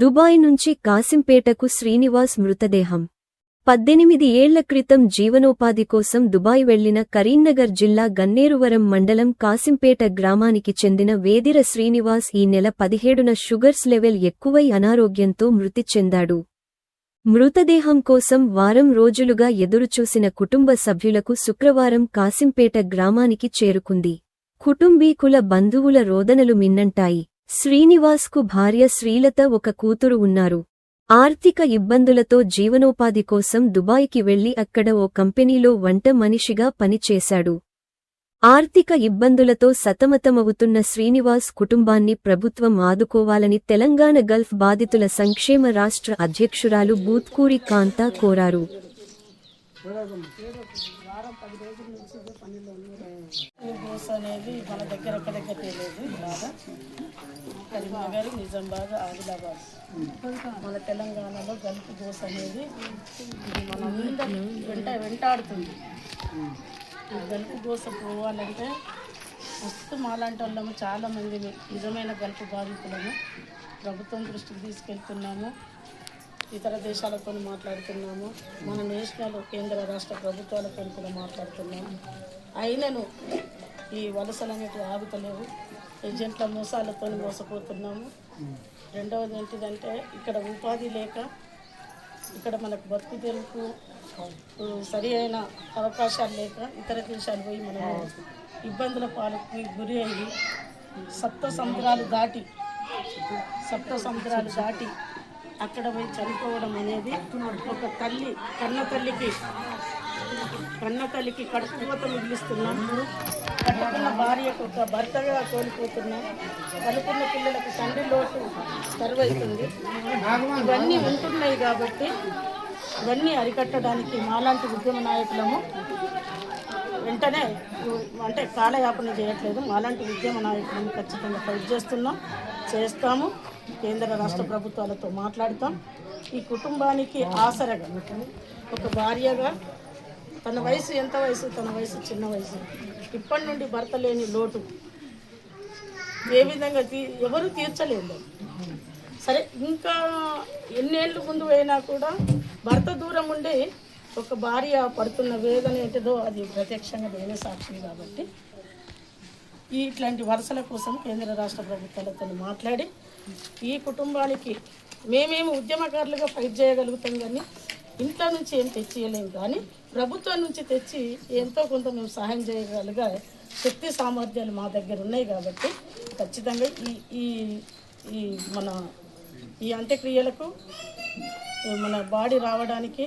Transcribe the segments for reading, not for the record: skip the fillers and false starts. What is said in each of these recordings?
Dubai నుంచి కాసింపేటకు శ్రీనివాస్ మృతదేహం 18 ఏళ్ల క్రితం జీవనోపాధి కోసం దుబాయ్ వెళ్లిన కరీంనగర్ జిల్లా గన్నేరువరం మండలం కాసింపేట గ్రామానికి చెందిన వేదిర శ్రీనివాస్ ఈ నెల 17న షుగర్స్ లెవెల్ ఎక్కువై అనారోగ్యంతో మృతి చెందాడు. మృతదేహం కోసం వారం రోజులుగా ఎదురుచూసిన కుటుంబ సభ్యులకు శుక్రవారం కాసింపేట గ్రామానికి చేరుకుంది. కుటుంబీకుల బంధువుల రోదనలు మిన్నంటాయి. శ్రీనివాస్కు భార్య శ్రీలత ఒక కూతురు ఉన్నారు. ఆర్థిక ఇబ్బందులతో జీవనోపాధి కోసం దుబాయ్కి వెళ్లి అక్కడ ఓ కంపెనీలో వంట మనిషిగా పనిచేశాడు. ఆర్థిక ఇబ్బందులతో సతమతమవుతున్న శ్రీనివాస్ కుటుంబాన్ని ప్రభుత్వం ఆదుకోవాలని తెలంగాణ గల్ఫ్ బాధితుల సంక్షేమ రాష్ట్ర అధ్యక్షురాలు బూత్కూరి కాంతా కోరారు. అనేది మన దగ్గర తెలియదు. బాగా కరీంనగర్, నిజామాబాద్, ఆదిలాబాద్ మన తెలంగాణలో గల్ఫ్ గోస్ అనేది ఇది మన వెంటాడుతుంది. ఈ గల్ఫ్ గోస పోవాలంటే మస్తు మాలాంటి వాళ్ళము చాలామంది నిజమైన గల్ఫ్ బాధితులను ప్రభుత్వం దృష్టికి తీసుకెళ్తున్నాము. ఇతర దేశాలతో మాట్లాడుతున్నాము. మన నేషనల్ కేంద్ర రాష్ట్ర ప్రభుత్వాలతో కూడా మాట్లాడుతున్నాము. అయినను ఈ వలసలు అనేవి ఆగుతలేవు. ఏజెంట్ల మోసాలతో మోసపోతున్నాము. రెండవది ఏంటిదంటే ఇక్కడ ఉపాధి లేక ఇక్కడ మనకు బతుకు తెరుకు సరి అయిన అవకాశాలు లేక ఇతర దేశాలు పోయి మనం ఇబ్బందుల పాలకు గురి అయ్యి సప్త సముద్రాలు దాటి అక్కడ పోయి చనిపోవడం అనేది ఒక తల్లి కన్న తల్లికి కడుపుకోత మిగిలిస్తున్నాం. కట్టుకున్న భార్యకు ఒక భర్తగా కోల్పోతున్నాం. కలుపున్న పిల్లలకు తండ్రి లోటు కరువైతుంది. ఇవన్నీ ఉంటున్నాయి కాబట్టి ఇవన్నీ అరికట్టడానికి మాలాంటి ఉద్యమ నాయకులము వెంటనే అంటే కాలయాపన చేయట్లేదు. మాలాంటి ఉద్యమ నాయకులను ఖచ్చితంగా ఫైట్ చేస్తాము. కేంద్ర రాష్ట్ర ప్రభుత్వాలతో మాట్లాడతాం. ఈ కుటుంబానికి ఆసరగా ఒక భార్యగా తన వయసు ఎంత వయసు, తన వయసు చిన్న వయసు, ఇప్పటి నుండి భర్త లేని లోటు ఏ విధంగా ఎవరు తీర్చలేదు. సరే ఇంకా ఎన్నేళ్ళు ముందు అయినా కూడా భర్త దూరం ఉండి ఒక భార్య పడుతున్న వేదన ఏంటిదో అది ప్రత్యక్షంగా నేనే సాక్షి కాబట్టి ఇట్లాంటి వలసల కోసం కేంద్ర రాష్ట్ర ప్రభుత్వాలతో మాట్లాడి ఈ కుటుంబానికి మేమేమి ఉద్యమకారులుగా ఫైట్ చేయగలుగుతాం, కానీ ఇంట్లో నుంచి ఏం తెచ్చియలేము. కానీ ప్రభుత్వం నుంచి తెచ్చి ఎంతో కొంత మేము సహాయం చేయగలిగే శక్తి సామర్థ్యాలు మా దగ్గర ఉన్నాయి కాబట్టి ఖచ్చితంగా ఈ మన ఈ అంత్యక్రియలకు మన బాడీ రావడానికి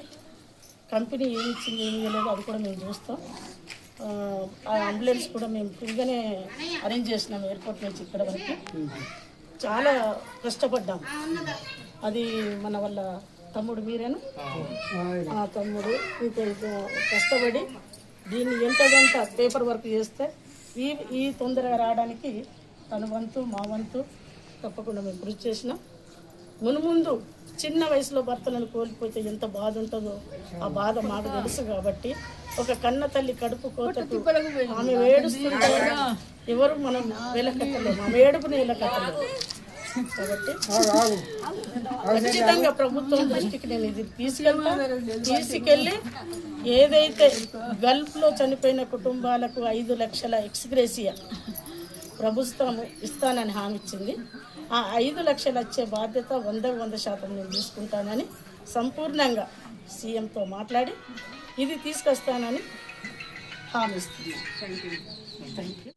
కంపెనీ ఏమి ఇచ్చింది ఏమి ఇవ్వలేదు అది కూడా మేము చూస్తాం. ఆ అంబులెన్స్ కూడా మేము ఫ్రీగానే అరేంజ్ చేసినాం ఎయిర్పోర్ట్ నుంచి ఇక్కడ వరకు. చాలా కష్టపడ్డాం. అది మన వాళ్ళ తమ్ముడు మీరేనా, ఆ తమ్ముడు ఇంకా కష్టపడి దీన్ని ఎంతగంట పేపర్ వర్క్ చేస్తే ఈ తొందరగా రావడానికి తన వంతు మా వంతు తప్పకుండా మేము కృషి చేసినాం. మునుముందు చిన్న వయసులో భర్తలను కోల్పోతే ఎంత బాధ ఉంటుందో ఆ బాధ మాకు తెలుసు కాబట్టి ఒక కన్న తల్లి కడుపు కోతకు ఆమె ఏడుస్తుంటే ఎవరు మనం వెలకట్టలేము, ఆమె ఏడుపుని వెలకట్టలేము. కాబట్టి ఖచ్చితంగా ప్రభుత్వం దృష్టికి నేను ఇది తీసుకెళ్ళి ఏదైతే గల్ఫ్లో చనిపోయిన కుటుంబాలకు 5 లక్షల ఎక్స్గ్రేసియా ప్రభుత్వం ఇస్తానని హామీ ఇచ్చింది. ఆ 5 లక్షలు వచ్చే బాధ్యత 100% నేను తీసుకుంటానని సంపూర్ణంగా సీఎంతో మాట్లాడి ఇది తీసుకొస్తానని హామీ ఇస్తున్నాను. Thank you.